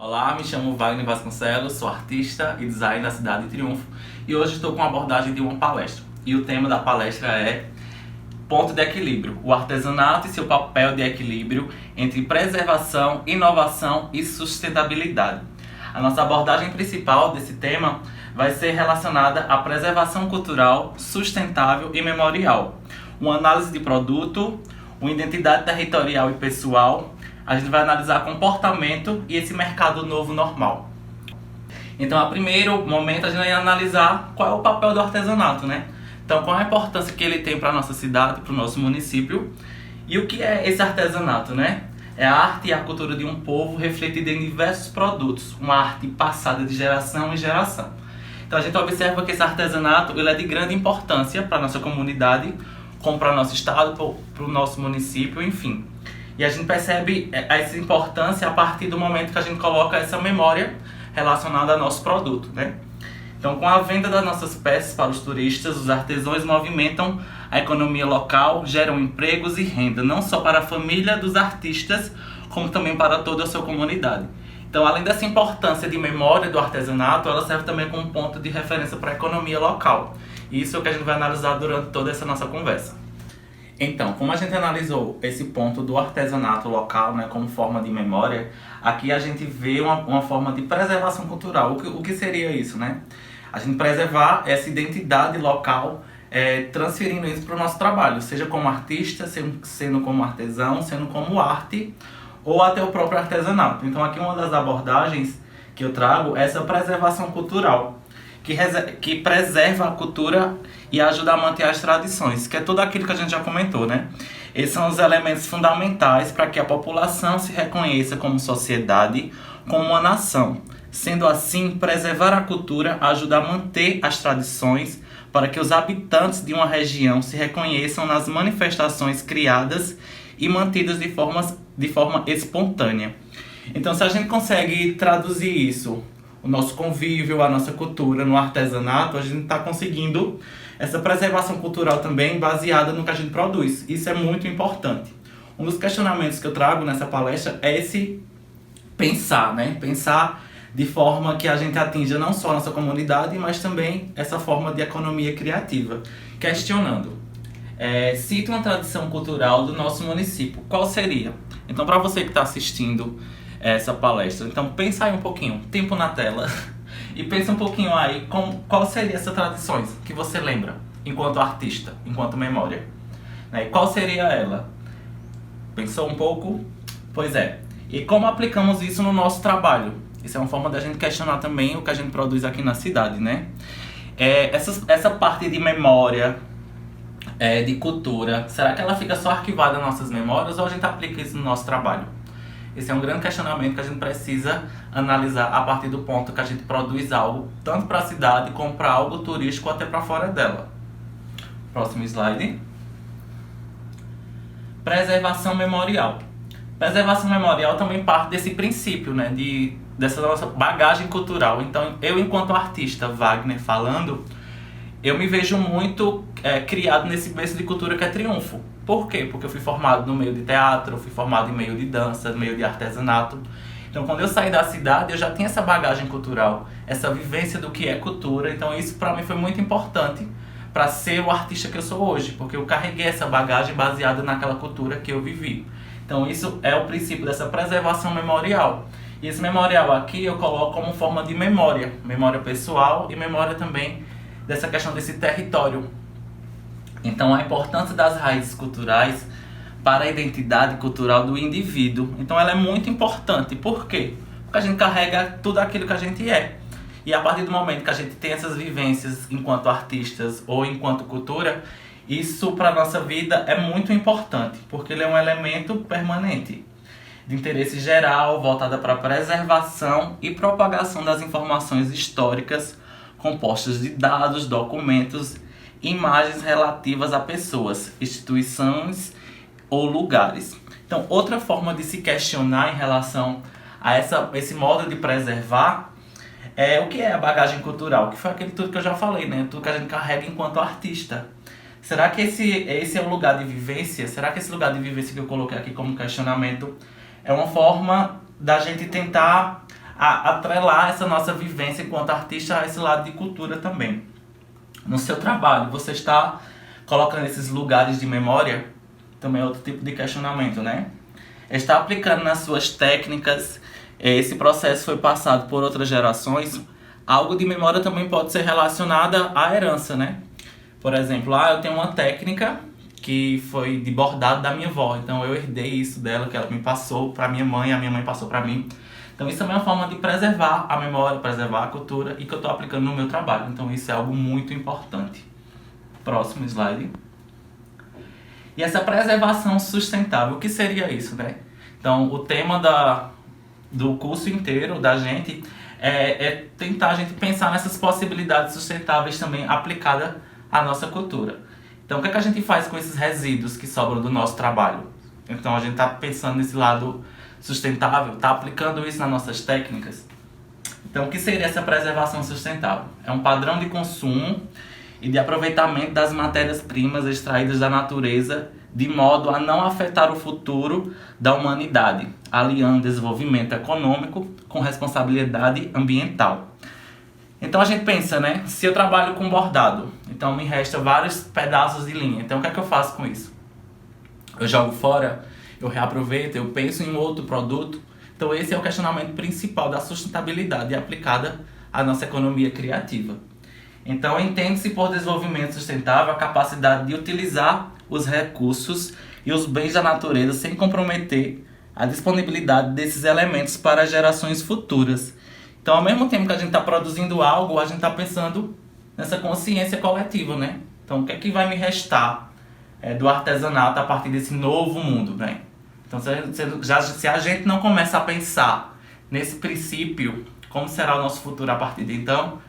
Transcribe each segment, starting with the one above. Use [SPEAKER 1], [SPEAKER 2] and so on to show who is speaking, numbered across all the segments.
[SPEAKER 1] Olá, me chamo Wagner Vasconcelos, sou artista e designer da cidade de Triunfo e hoje estou com a abordagem de uma palestra. E o tema da palestra é Ponto de Equilíbrio, o artesanato e seu papel de equilíbrio entre preservação, inovação e sustentabilidade. A nossa abordagem principal desse tema vai ser relacionada à preservação cultural, sustentável e memorial, uma análise de produto, uma identidade territorial e pessoal. A gente vai analisar comportamento e esse mercado novo normal. Então, a primeiro momento, a gente vai analisar qual é o papel do artesanato, né? Então, qual a importância que ele tem para a nossa cidade, para o nosso município. E o que é esse artesanato, né? É a arte e a cultura de um povo refletida em diversos produtos, uma arte passada de geração em geração. Então, a gente observa que esse artesanato ele é de grande importância para a nossa comunidade, como para o nosso estado, para o nosso município, enfim. E a gente percebe essa importância a partir do momento que a gente coloca essa memória relacionada ao nosso produto, né? Então, com a venda das nossas peças para os turistas, os artesãos movimentam a economia local, geram empregos e renda, não só para a família dos artistas, como também para toda a sua comunidade. Então, além dessa importância de memória do artesanato, ela serve também como ponto de referência para a economia local. E isso é o que a gente vai analisar durante toda essa nossa conversa. Então, como a gente analisou esse ponto do artesanato local, né, como forma de memória, aqui a gente vê uma forma de preservação cultural. O que seria isso, né? A gente preservar essa identidade local, transferindo isso para o nosso trabalho, seja como artista, sendo como artesão, sendo como arte, ou até o próprio artesanato. Então, aqui uma das abordagens que eu trago é essa preservação cultural, que preserva a cultura e ajuda a manter as tradições, que é tudo aquilo que a gente já comentou, né? Esses são os elementos fundamentais para que a população se reconheça como sociedade, como uma nação. Sendo assim, preservar a cultura ajuda a manter as tradições para que os habitantes de uma região se reconheçam nas manifestações criadas e mantidas de forma espontânea. Então, se a gente consegue traduzir isso, o nosso convívio, a nossa cultura no artesanato, a gente está conseguindo essa preservação cultural também baseada no que a gente produz. Isso é muito importante. Um dos questionamentos que eu trago nessa palestra é esse pensar, né? Pensar de forma que a gente atinja não só a nossa comunidade, mas também essa forma de economia criativa. Questionando. Cita uma tradição cultural do nosso município. Qual seria? Então, para você que está assistindo essa palestra, então pensa aí um pouquinho, tempo na tela, e pensa um pouquinho aí qual seria essa tradições que você lembra enquanto artista, enquanto memória, né? E qual seria ela? Pensou um pouco? Pois é. E como aplicamos isso no nosso trabalho? Isso é uma forma da gente questionar também o que a gente produz aqui na cidade, né? Essa parte de memória, de cultura, será que ela fica só arquivada nas nossas memórias ou a gente aplica isso no nosso trabalho? Esse é um grande questionamento que a gente precisa analisar a partir do ponto que a gente produz algo, tanto para a cidade como para algo turístico até para fora dela. Próximo slide. Preservação memorial. Preservação memorial também parte desse princípio, né, dessa nossa bagagem cultural. Então, eu enquanto artista, Wagner, falando, eu me vejo muito criado nesse berço de cultura que é Triunfo. Por quê? Porque eu fui formado no meio de teatro, fui formado em meio de dança, no meio de artesanato. Então, quando eu saí da cidade, eu já tinha essa bagagem cultural, essa vivência do que é cultura. Então, isso para mim foi muito importante para ser o artista que eu sou hoje, porque eu carreguei essa bagagem baseada naquela cultura que eu vivi. Então, isso é o princípio dessa preservação memorial. E esse memorial aqui eu coloco como forma de memória pessoal e memória também dessa questão desse território. Então, a importância das raízes culturais para a identidade cultural do indivíduo. Então, ela é muito importante. Por quê? Porque a gente carrega tudo aquilo que a gente é. E a partir do momento que a gente tem essas vivências enquanto artistas ou enquanto cultura, isso para a nossa vida é muito importante, porque ele é um elemento permanente de interesse geral, voltada para a preservação e propagação das informações históricas compostas de dados, documentos, imagens relativas a pessoas, instituições ou lugares. Então, outra forma de se questionar em relação a esse modo de preservar é o que é a bagagem cultural, que foi aquele tudo que eu já falei, né? Tudo que a gente carrega enquanto artista. Será que esse é o lugar de vivência? Será que esse lugar de vivência que eu coloquei aqui como questionamento é uma forma da gente tentar atrelar essa nossa vivência enquanto artista a esse lado de cultura também. No seu trabalho, você está colocando esses lugares de memória? Também é outro tipo de questionamento, né? Está aplicando nas suas técnicas, esse processo foi passado por outras gerações. Algo de memória também pode ser relacionada à herança, né? Por exemplo, eu tenho uma técnica que foi de bordado da minha avó, então eu herdei isso dela, que ela me passou para minha mãe, a minha mãe passou para mim. Então isso também é uma forma de preservar a memória, preservar a cultura e que eu estou aplicando no meu trabalho. Então isso é algo muito importante. Próximo slide. E essa preservação sustentável, o que seria isso, né? Então o tema do curso inteiro da gente é tentar a gente pensar nessas possibilidades sustentáveis também aplicadas à nossa cultura. Então o que é que a gente faz com esses resíduos que sobram do nosso trabalho? Então a gente está pensando nesse lado sustentável, está aplicando isso nas nossas técnicas. Então o que seria essa preservação sustentável? É um padrão de consumo e de aproveitamento das matérias-primas extraídas da natureza de modo a não afetar o futuro da humanidade, aliando desenvolvimento econômico com responsabilidade ambiental. Então a gente pensa, né? Se eu trabalho com bordado, então me resta vários pedaços de linha. Então o que é que eu faço com isso? Eu jogo fora, eu reaproveito, eu penso em outro produto. Então esse é o questionamento principal da sustentabilidade aplicada à nossa economia criativa. Então entende-se por desenvolvimento sustentável a capacidade de utilizar os recursos e os bens da natureza sem comprometer a disponibilidade desses elementos para gerações futuras. Então, ao mesmo tempo que a gente está produzindo algo, a gente está pensando nessa consciência coletiva, né? Então, o que é que vai me restar do artesanato a partir desse novo mundo, né? Então, se a gente não começa a pensar nesse princípio, como será o nosso futuro a partir de então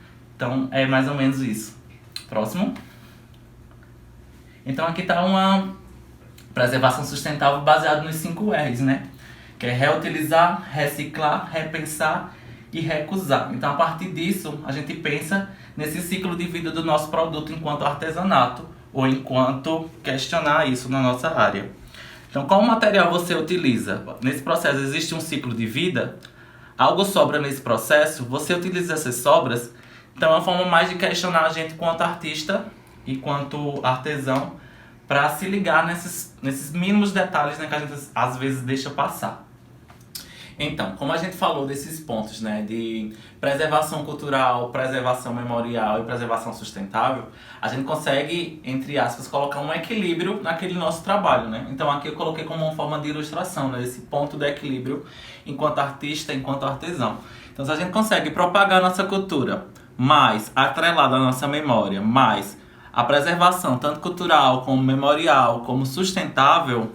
[SPEAKER 1] é mais ou menos isso. Próximo. Então, aqui está uma preservação sustentável baseada nos 5 R's, né? Que é reutilizar, reciclar, repensar e recusar. Então, a partir disso, a gente pensa nesse ciclo de vida do nosso produto enquanto artesanato ou enquanto questionar isso na nossa área. Então, qual material você utiliza? Nesse processo existe um ciclo de vida? Algo sobra nesse processo? Você utiliza essas sobras? Então, é uma forma mais de questionar a gente quanto artista e quanto artesão para se ligar nesses mínimos detalhes, né, que a gente às vezes deixa passar. Então, como a gente falou desses pontos, né, de preservação cultural, preservação memorial e preservação sustentável, a gente consegue, entre aspas, colocar um equilíbrio naquele nosso trabalho, né? Então aqui eu coloquei como uma forma de ilustração, né, esse ponto do equilíbrio enquanto artista, enquanto artesão. Então se a gente consegue propagar a nossa cultura, mais atrelada à nossa memória, mais a preservação, tanto cultural como memorial, como sustentável,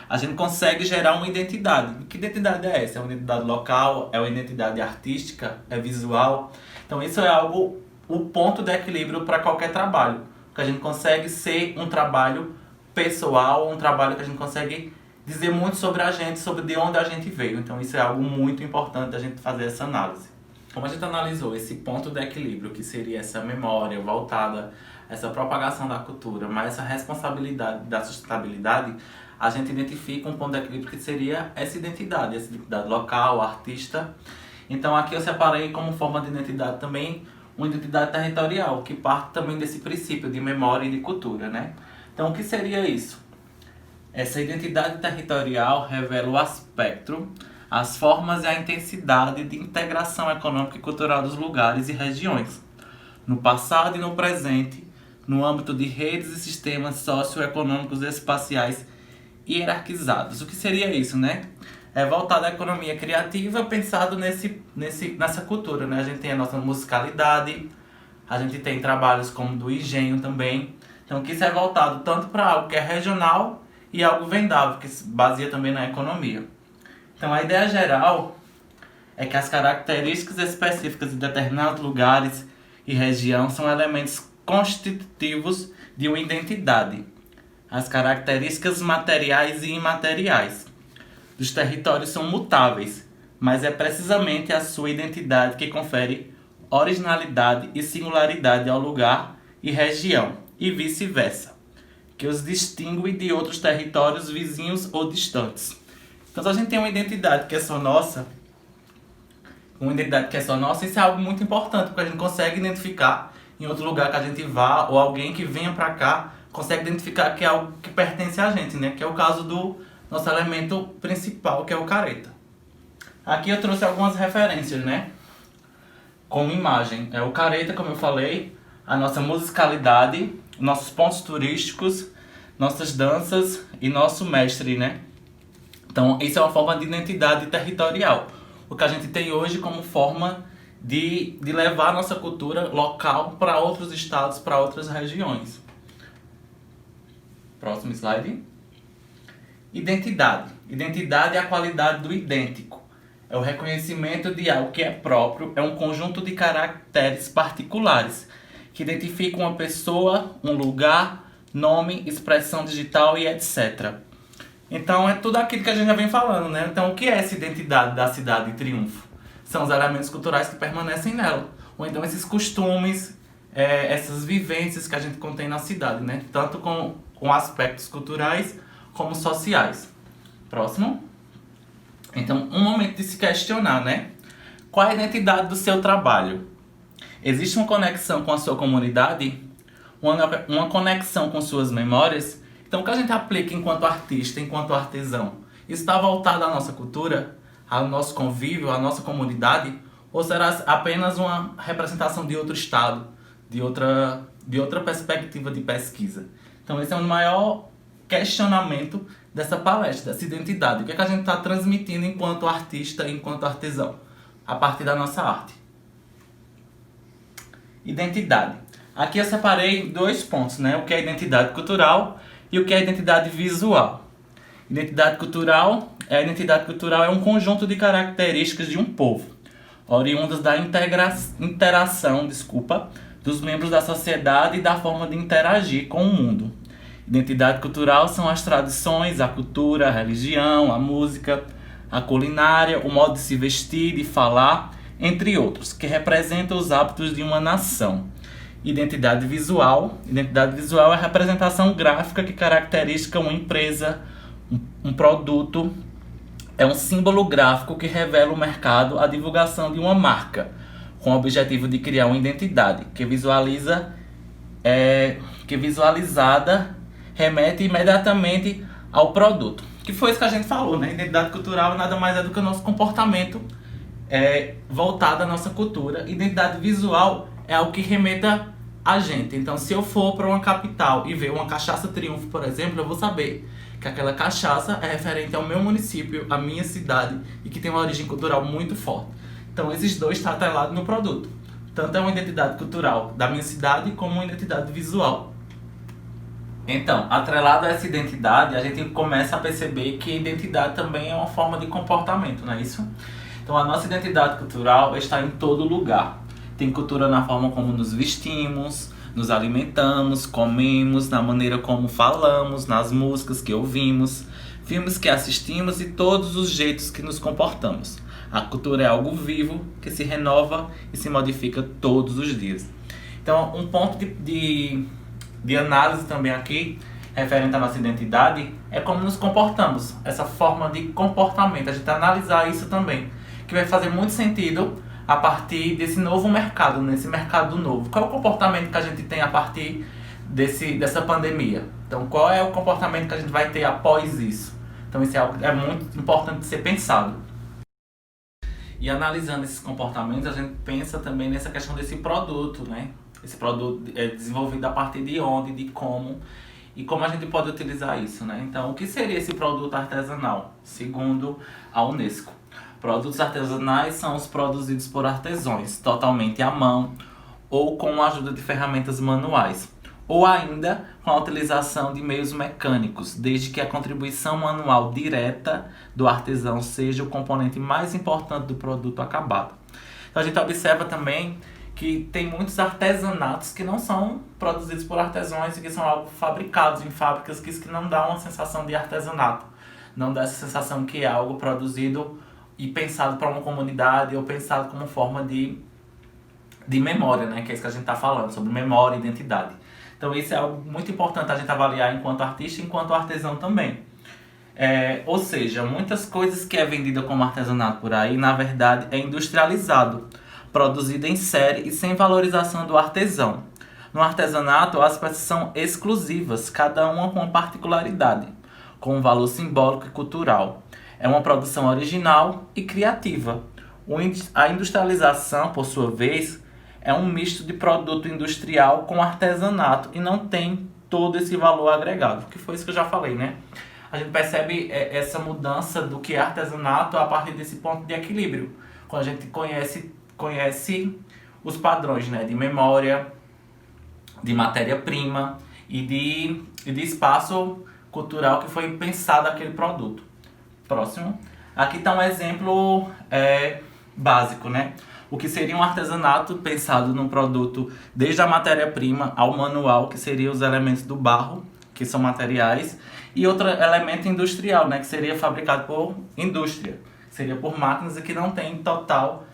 [SPEAKER 1] a gente consegue gerar uma identidade. Que identidade é essa? É uma identidade local? É uma identidade artística? É visual? Então isso é algo, o ponto de equilíbrio para qualquer trabalho. Que a gente consegue ser um trabalho pessoal, um trabalho que a gente consegue dizer muito sobre a gente, sobre de onde a gente veio. Então isso é algo muito importante a gente fazer essa análise. Como a gente analisou esse ponto de equilíbrio, que seria essa memória voltada, essa propagação da cultura, mas essa responsabilidade da sustentabilidade, a gente identifica um ponto de equilíbrio que seria essa identidade local, artista. Então aqui eu separei como forma de identidade também uma identidade territorial, que parte também desse princípio de memória e de cultura, né? Então o que seria isso? Essa identidade territorial revela o aspecto, as formas e a intensidade de integração econômica e cultural dos lugares e regiões, no passado e no presente, no âmbito de redes e sistemas socioeconômicos espaciais hierarquizados. O que seria isso, né? É voltado à economia criativa, pensado nessa cultura, né? A gente tem a nossa musicalidade, a gente tem trabalhos como do engenho também. Então, que isso é voltado tanto para algo que é regional e algo vendável, que se baseia também na economia. Então, a ideia geral é que as características específicas de determinados lugares e região são elementos constitutivos de uma identidade. As características materiais e imateriais dos territórios são mutáveis, mas é precisamente a sua identidade que confere originalidade e singularidade ao lugar e região, e vice-versa, que os distingue de outros territórios vizinhos ou distantes. Então, se a gente tem uma identidade que é só nossa, uma identidade que é só nossa, isso é algo muito importante, porque a gente consegue identificar em outro lugar que a gente vá, ou alguém que venha pra cá, consegue identificar que é algo que pertence a gente, né? Que é o caso do nosso elemento principal, que é o careta. Aqui eu trouxe algumas referências, né? Como imagem. É o careta, como eu falei, a nossa musicalidade, nossos pontos turísticos, nossas danças e nosso mestre, né? Então, isso é uma forma de identidade territorial. O que a gente tem hoje como forma de levar a nossa cultura local para outros estados, para outras regiões. Próximo slide. Identidade. Identidade é a qualidade do idêntico. É o reconhecimento de algo que é próprio, é um conjunto de caracteres particulares que identificam uma pessoa, um lugar, nome, expressão digital e etc. Então é tudo aquilo que a gente já vem falando, né? Então o que é essa identidade da cidade de Triunfo? São os elementos culturais que permanecem nela. Ou então esses costumes, essas vivências que a gente contém na cidade, né? Tanto com aspectos culturais como sociais. Próximo. Então, um momento de se questionar, né? Qual é a identidade do seu trabalho? Existe uma conexão com a sua comunidade? Uma conexão com suas memórias? Então, o que a gente aplica enquanto artista, enquanto artesão? Isso está voltado à nossa cultura, ao nosso convívio, à nossa comunidade? Ou será apenas uma representação de outro estado, de outra perspectiva de pesquisa? Então, esse é o maior questionamento dessa palestra, dessa identidade. O que é que a gente está transmitindo enquanto artista, enquanto artesão, a partir da nossa arte? Identidade. Aqui eu separei 2 pontos, né? O que é identidade cultural e o que é identidade visual. Identidade cultural é um conjunto de características de um povo, oriundas da interação dos membros da sociedade e da forma de interagir com o mundo. Identidade cultural são as tradições, a cultura, a religião, a música, a culinária, o modo de se vestir, de falar, entre outros, que representam os hábitos de uma nação. Identidade visual é a representação gráfica que caracteriza uma empresa, um produto, é um símbolo gráfico que revela o mercado, a divulgação de uma marca, com o objetivo de criar uma identidade que visualizada remete imediatamente ao produto. Que foi isso que a gente falou, né? Identidade cultural nada mais é do que o nosso comportamento voltado à nossa cultura. Identidade visual é algo que remeta a gente. Então, se eu for para uma capital e ver uma cachaça Triunfo, por exemplo, eu vou saber que aquela cachaça é referente ao meu município, à minha cidade e que tem uma origem cultural muito forte. Então, esses dois estão atrelados no produto. Tanto é uma identidade cultural da minha cidade como uma identidade visual. Então, atrelado a essa identidade, a gente começa a perceber que a identidade também é uma forma de comportamento, não é isso? Então, a nossa identidade cultural está em todo lugar. Tem cultura na forma como nos vestimos, nos alimentamos, comemos, na maneira como falamos, nas músicas que ouvimos, filmes que assistimos e todos os jeitos que nos comportamos. A cultura é algo vivo que se renova e se modifica todos os dias. Então, um ponto de análise também aqui, referente à nossa identidade, é como nos comportamos, essa forma de comportamento, a gente analisar isso também, que vai fazer muito sentido a partir desse novo mercado, nesse mercado novo. Qual é o comportamento que a gente tem a partir dessa pandemia? Então, qual é o comportamento que a gente vai ter após isso? Então, isso é algo que é muito importante de ser pensado. E analisando esses comportamentos, a gente pensa também nessa questão desse produto, né? Esse produto é desenvolvido a partir de onde, de como e como a gente pode utilizar isso, né? Então, o que seria esse produto artesanal, segundo a Unesco? Produtos artesanais são os produzidos por artesãos, totalmente à mão ou com a ajuda de ferramentas manuais, ou ainda com a utilização de meios mecânicos, desde que a contribuição manual direta do artesão seja o componente mais importante do produto acabado. Então, a gente observa também que tem muitos artesanatos que não são produzidos por artesãos e que são algo fabricados em fábricas, que isso que não dá uma sensação de artesanato, não dá essa sensação que é algo produzido e pensado para uma comunidade ou pensado como forma de memória, né? Que é isso que a gente está falando, sobre memória e identidade. Então isso é algo muito importante a gente avaliar enquanto artista e enquanto artesão também. Ou seja, muitas coisas que é vendida como artesanato por aí, na verdade, é industrializado, produzido em série e sem valorização do artesão. No artesanato, as peças são exclusivas, cada uma com uma particularidade, com um valor simbólico e cultural. É uma produção original e criativa. A industrialização, por sua vez, é um misto de produto industrial com artesanato e não tem todo esse valor agregado, que foi isso que eu já falei, né? A gente percebe essa mudança do que é artesanato a partir desse ponto de equilíbrio, quando a gente conhece os padrões, né, de memória, de matéria-prima e de espaço cultural que foi pensado aquele produto. Próximo. Aqui está um exemplo básico, né? O que seria um artesanato pensado num produto desde a matéria-prima ao manual, que seria os elementos do barro, que são materiais, e outro elemento industrial, né, que seria fabricado por indústria, seria por máquinas e que não tem total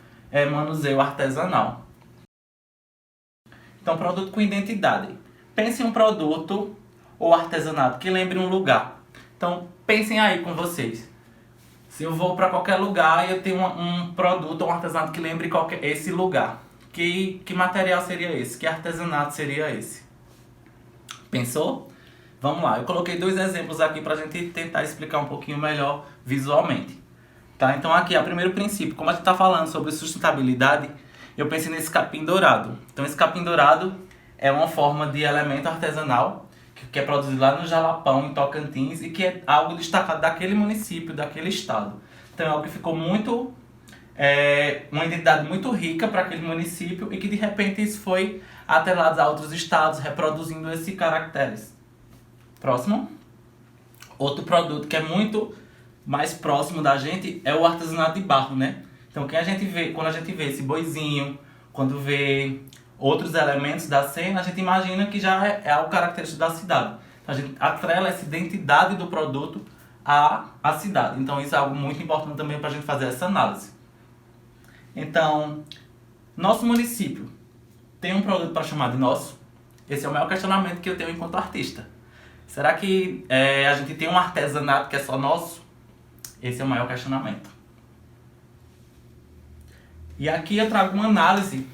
[SPEAKER 1] manuseio artesanal. Então, produto com identidade. Pense em um produto ou artesanato que lembre um lugar. Então, pensem aí com vocês. Se eu vou para qualquer lugar e eu tenho um produto ou um artesanato que lembre esse lugar, que material seria esse? Que artesanato seria esse? Pensou? Vamos lá, eu coloquei 2 exemplos aqui para a gente tentar explicar um pouquinho melhor visualmente. Tá? Então aqui, o primeiro princípio, como a gente está falando sobre sustentabilidade, eu pensei nesse capim dourado. Então esse capim dourado é uma forma de elemento artesanal que é produzido lá no Jalapão, em Tocantins, e que é algo destacado daquele município, daquele estado. Então é algo que ficou muito... uma identidade muito rica para aquele município e que de repente isso foi atrelado a outros estados, reproduzindo esses caracteres. Próximo. Outro produto que é muito mais próximo da gente é o artesanato de barro, né? Então quando a gente vê esse boizinho, quando vê outros elementos da cena, a gente imagina que já é algo característico da cidade. Então, a gente atrela essa identidade do produto à cidade. Então isso é algo muito importante também para a gente fazer essa análise. Então, nosso município tem um produto para chamar de nosso? Esse é o maior questionamento que eu tenho enquanto artista. Será que a gente tem um artesanato que é só nosso? Esse é o maior questionamento. E aqui eu trago uma análise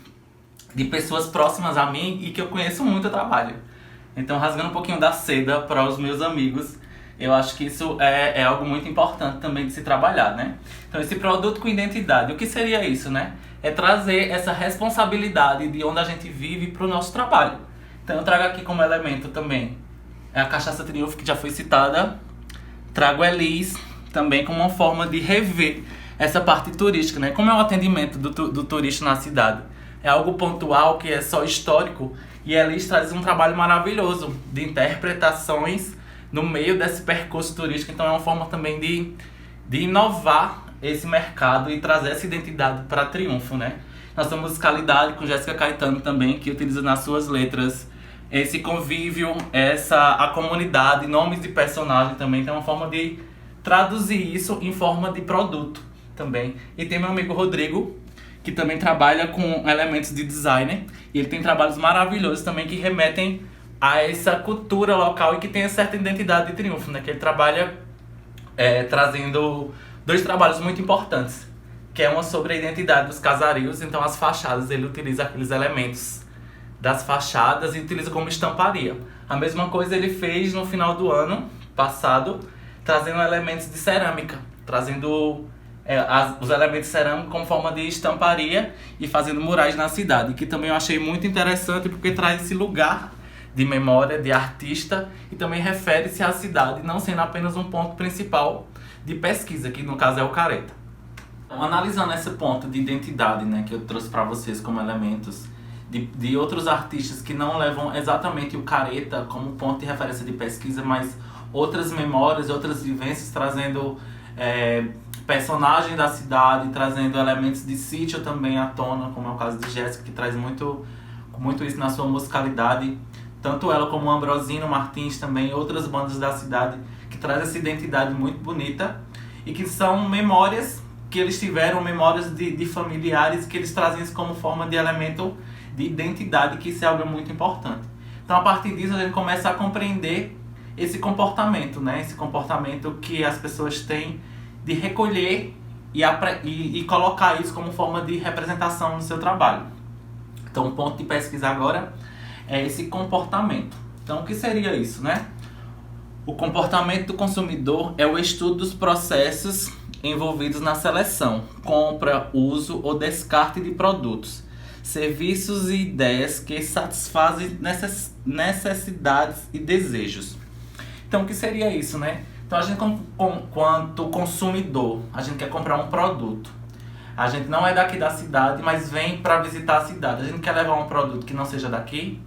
[SPEAKER 1] de pessoas próximas a mim e que eu conheço muito o trabalho. Então, rasgando um pouquinho da seda para os meus amigos, eu acho que isso é algo muito importante também de se trabalhar, né? Então, esse produto com identidade, o que seria isso, né? É trazer essa responsabilidade de onde a gente vive para o nosso trabalho. Então, eu trago aqui como elemento também a cachaça Triunfo, que já foi citada. Trago Elis também como uma forma de rever essa parte turística, né? Como é o atendimento do turista na cidade? É algo pontual, que é só histórico, e Elis traz um trabalho maravilhoso de interpretações no meio desse percurso turístico. Então é uma forma também de inovar esse mercado e trazer essa identidade para Triunfo, né? Nós temos Musicalidade com Jéssica Caetano também, que utiliza nas suas letras esse convívio, a comunidade, nomes de personagem também. Então é uma forma de traduzir isso em forma de produto também. E tem meu amigo Rodrigo, que também trabalha com elementos de designer, e ele tem trabalhos maravilhosos também que remetem a essa cultura local e que tem certa identidade de Triunfo, né? Que ele trabalha trazendo 2 trabalhos muito importantes, que é uma sobre a identidade dos casarios. Então as fachadas, ele utiliza aqueles elementos das fachadas e utiliza como estamparia. A mesma coisa ele fez no final do ano passado, trazendo elementos de cerâmica, trazendo os elementos cerâmicos como forma de estamparia e fazendo murais na cidade, que também eu achei muito interessante porque traz esse lugar de memória, de artista, e também refere-se à cidade, não sendo apenas um ponto principal de pesquisa, que no caso é o careta. Então, analisando esse ponto de identidade, né, que eu trouxe para vocês como elementos de outros artistas que não levam exatamente o careta como ponto de referência de pesquisa, mas outras memórias, outras vivências, trazendo personagens da cidade, trazendo elementos de sítio também à tona, como é o caso de Jéssica, que traz muito isso na sua musicalidade. Tanto ela como o Ambrosino Martins também, outras bandas da cidade, que traz essa identidade muito bonita e que são memórias que eles tiveram, memórias de familiares, que eles trazem isso como forma de elemento de identidade, que isso é algo muito importante. Então, a partir disso, a gente começa a compreender esse comportamento, né? Esse comportamento que as pessoas têm de recolher e colocar isso como forma de representação no seu trabalho. Então, o ponto de pesquisa agora é esse comportamento. Então, o que seria isso, né? O comportamento do consumidor é o estudo dos processos envolvidos na seleção, compra, uso ou descarte de produtos, serviços e ideias que satisfazem necessidades e desejos. Então, o que seria isso, né? Então, a gente, quanto consumidor, a gente quer comprar um produto. A gente não é daqui da cidade, mas vem para visitar a cidade. A gente quer levar um produto que não seja daqui.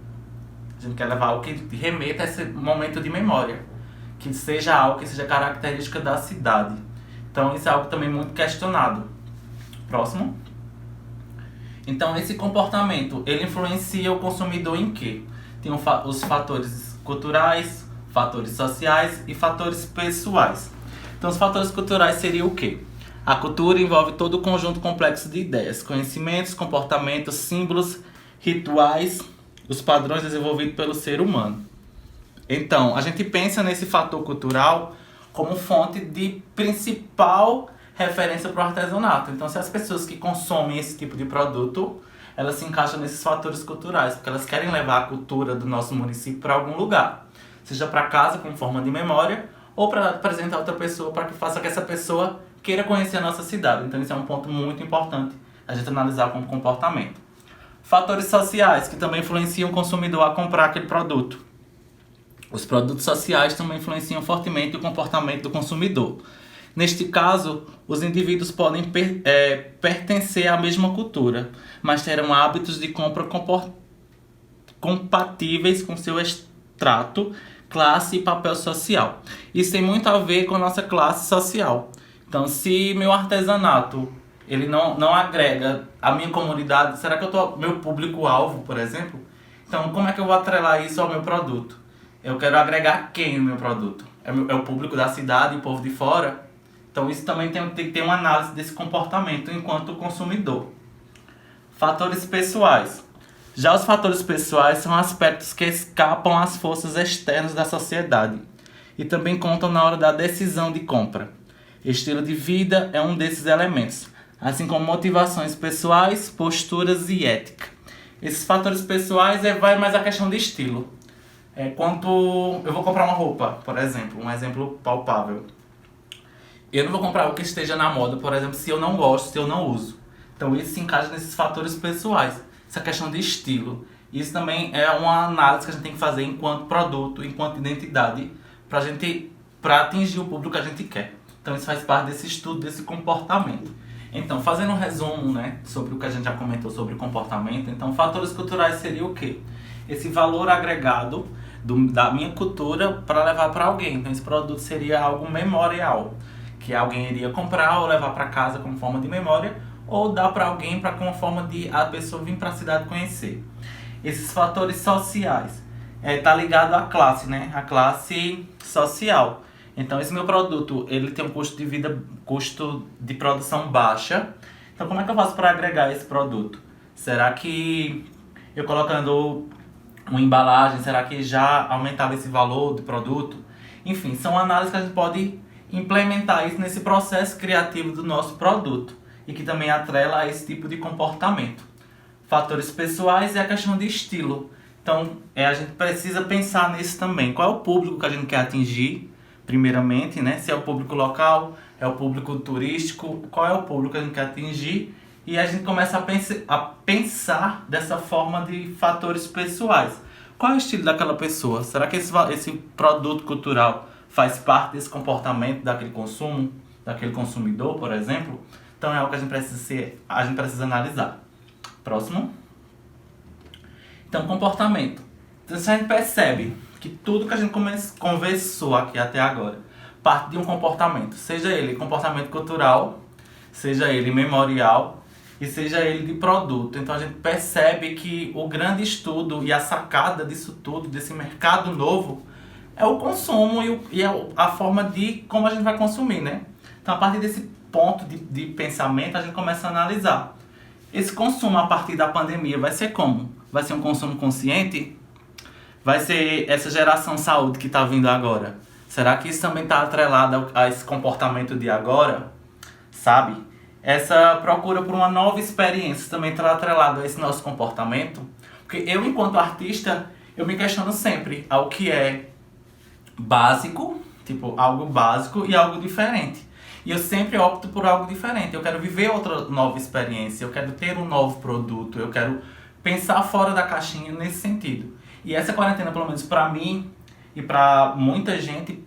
[SPEAKER 1] A gente quer levar algo que remeta a esse momento de memória, que seja algo que seja característica da cidade. Então, isso é algo também muito questionado. Próximo. Então, esse comportamento, ele influencia o consumidor em quê? Tem os fatores culturais, fatores sociais e fatores pessoais. Então, os fatores culturais seriam o quê? A cultura envolve todo o conjunto complexo de ideias, conhecimentos, comportamentos, símbolos, rituais, os padrões desenvolvidos pelo ser humano. Então, a gente pensa nesse fator cultural como fonte de principal referência para o artesanato. Então, se as pessoas que consomem esse tipo de produto, elas se encaixam nesses fatores culturais, porque elas querem levar a cultura do nosso município para algum lugar. Seja para casa, como forma de memória, ou para apresentar a outra pessoa, para que faça que essa pessoa queira conhecer a nossa cidade. Então, isso é um ponto muito importante a gente analisar como comportamento. Fatores sociais, que também influenciam o consumidor a comprar aquele produto. Os produtos sociais também influenciam fortemente o comportamento do consumidor. Neste caso, os indivíduos podem pertencer à mesma cultura, mas terão hábitos de compra compatíveis com seu extrato, classe e papel social. Isso tem muito a ver com a nossa classe social. Então, se meu artesanato ele não agrega a minha comunidade, será que eu estou meu público-alvo, por exemplo? Então, como é que eu vou atrelar isso ao meu produto? Eu quero agregar quem no meu produto? É o público da cidade, o povo de fora? Então, isso também tem que ter uma análise desse comportamento enquanto consumidor. Fatores pessoais. Já os fatores pessoais são aspectos que escapam às forças externas da sociedade e também contam na hora da decisão de compra. Estilo de vida é um desses elementos, assim como motivações pessoais, posturas e ética. Esses fatores pessoais vai mais a questão de estilo. Quanto eu vou comprar uma roupa, por exemplo, um exemplo palpável. Eu não vou comprar o que esteja na moda, por exemplo, se eu não gosto, se eu não uso. Então isso se encaixa nesses fatores pessoais, essa questão de estilo. Isso também é uma análise que a gente tem que fazer enquanto produto, enquanto identidade, para atingir o público que a gente quer. Então isso faz parte desse estudo, desse comportamento. Então, fazendo um resumo, né, sobre o que a gente já comentou sobre comportamento, então fatores culturais seria o quê? Esse valor agregado da minha cultura para levar para alguém. Então esse produto seria algo memorial, que alguém iria comprar ou levar para casa como forma de memória, ou dar para alguém para como forma de a pessoa vir para a cidade conhecer. Esses fatores sociais tá ligado à classe, né? A classe social. Então esse meu produto, ele tem um custo de produção baixa. Então como é que eu faço para agregar esse produto? Será que eu colocando uma embalagem, será que já aumentava esse valor do produto? Enfim, são análises que a gente pode implementar isso nesse processo criativo do nosso produto e que também atrela a esse tipo de comportamento. Fatores pessoais e a questão de estilo. Então, a gente precisa pensar nisso também. Qual é o público que a gente quer atingir, primeiramente, né? Se é o público local, é o público turístico, qual é o público que a gente quer atingir? E a gente começa a pensar dessa forma de fatores pessoais. Qual é o estilo daquela pessoa? Será que esse produto cultural faz parte desse comportamento daquele consumo, daquele consumidor, por exemplo? Então é algo que a gente precisa analisar. Próximo. Então, comportamento. Então, se a gente percebe que tudo que a gente conversou aqui até agora parte de um comportamento, seja ele comportamento cultural, seja ele memorial e seja ele de produto. Então a gente percebe que o grande estudo e a sacada disso tudo, desse mercado novo, é o consumo e a forma de como a gente vai consumir, né? Então a partir desse ponto de pensamento a gente começa a analisar. Esse consumo a partir da pandemia vai ser como? Vai ser um consumo consciente? vai ser essa geração saúde que está vindo agora? Será que isso também está atrelado a esse comportamento de agora? Sabe? Essa procura por uma nova experiência também está atrelado a esse nosso comportamento? Porque eu, enquanto artista, eu me questiono sempre ao que é básico, tipo algo básico e algo diferente. E eu sempre opto por algo diferente. Eu quero viver outra nova experiência, eu quero ter um novo produto, eu quero pensar fora da caixinha nesse sentido. E essa quarentena, pelo menos para mim e para muita gente,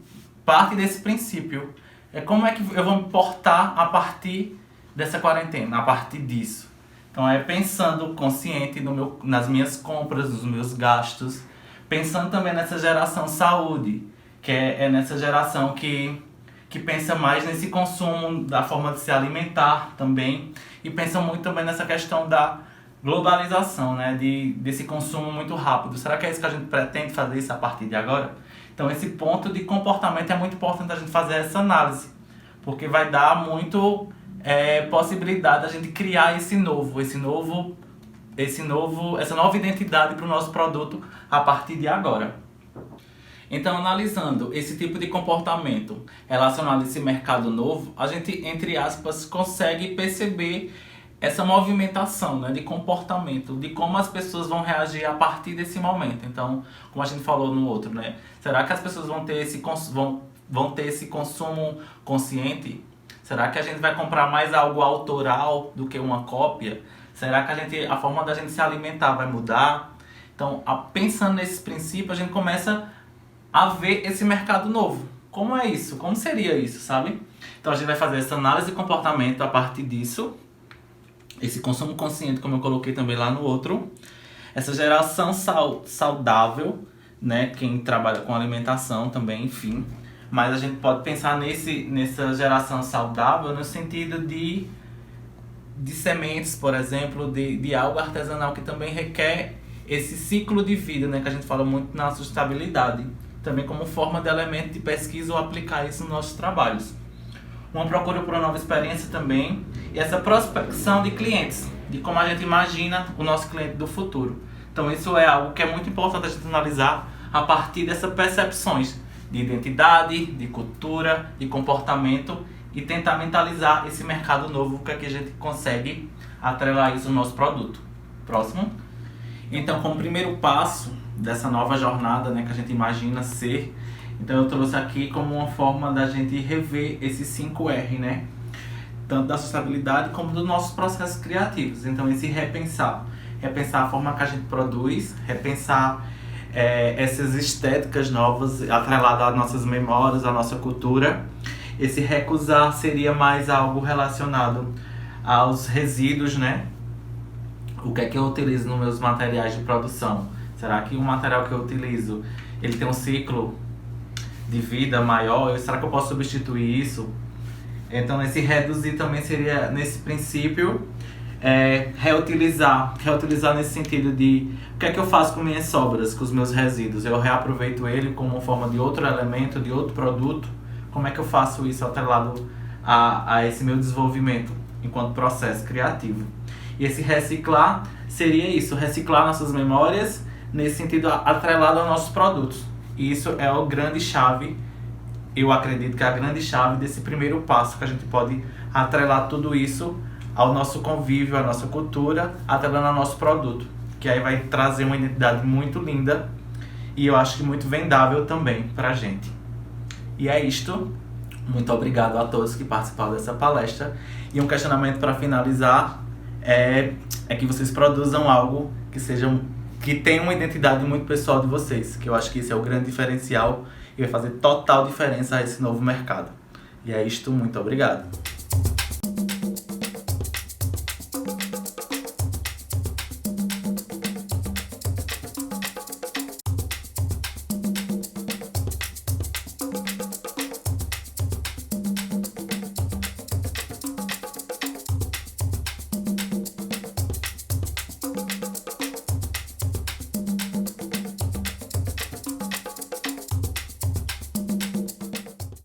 [SPEAKER 1] parte desse princípio. É como é que eu vou me portar a partir dessa quarentena, a partir disso. Então é pensando consciente nas minhas compras, nos meus gastos, pensando também nessa geração saúde, que é nessa geração que pensa mais nesse consumo, da forma de se alimentar também, e pensa muito também nessa questão da globalização, né? Desse consumo muito rápido. Será que é isso que a gente pretende fazer isso a partir de agora? Então esse ponto de comportamento é muito importante a gente fazer essa análise, porque vai dar muito possibilidade da gente criar essa nova identidade para o nosso produto a partir de agora. Então, analisando esse tipo de comportamento relacionado a esse mercado novo, a gente, entre aspas, consegue perceber essa movimentação, né, de comportamento, de como as pessoas vão reagir a partir desse momento. Então, como a gente falou no outro, né, será que as pessoas vão ter esse consumo consciente? Será que a gente vai comprar mais algo autoral do que uma cópia? Será que a forma da gente se alimentar vai mudar? Então, pensando nesses princípios, a gente começa a ver esse mercado novo. Como é isso? Como seria isso, sabe? Então a gente vai fazer essa análise de comportamento a partir disso. Esse consumo consciente, como eu coloquei também lá no outro. Essa geração saudável, né? Quem trabalha com alimentação também, enfim. Mas a gente pode pensar nessa geração saudável no sentido de sementes, por exemplo, de algo artesanal que também requer esse ciclo de vida, né? Que a gente fala muito na sustentabilidade. Também como forma de elemento de pesquisa ou aplicar isso nos nossos trabalhos. Uma procura por uma nova experiência também, e essa prospecção de clientes, de como a gente imagina o nosso cliente do futuro. Então isso é algo que é muito importante a gente analisar a partir dessas percepções de identidade, de cultura, de comportamento, e tentar mentalizar esse mercado novo, que a gente consegue atrelar isso no nosso produto. Próximo. Então, como primeiro passo dessa nova jornada, né, que a gente imagina ser, então eu trouxe aqui como uma forma da gente rever esses 5R, né? Tanto da sustentabilidade como dos nossos processos criativos. Então esse repensar a forma que a gente produz, repensar essas estéticas novas atreladas às nossas memórias, à nossa cultura. Esse recusar seria mais algo relacionado aos resíduos, né? O que é que eu utilizo nos meus materiais de produção? Será que o material que eu utilizo, ele tem um ciclo de vida maior? Será que eu posso substituir isso? Então, esse reduzir também seria, nesse princípio, reutilizar nesse sentido de o que é que eu faço com minhas sobras, com os meus resíduos? Eu reaproveito ele como uma forma de outro elemento, de outro produto? Como é que eu faço isso atrelado a esse meu desenvolvimento enquanto processo criativo? E esse reciclar seria isso, reciclar nossas memórias nesse sentido atrelado aos nossos produtos. E isso é a grande chave, eu acredito que é a grande chave desse primeiro passo, que a gente pode atrelar tudo isso ao nosso convívio, à nossa cultura, atrelando ao nosso produto. Que aí vai trazer uma identidade muito linda e eu acho que muito vendável também pra gente. E é isto. Muito obrigado a todos que participaram dessa palestra. E um questionamento para finalizar é que vocês produzam algo que tenha uma identidade muito pessoal de vocês, que eu acho que esse é o grande diferencial e vai fazer total diferença a esse novo mercado. E é isto, muito obrigado.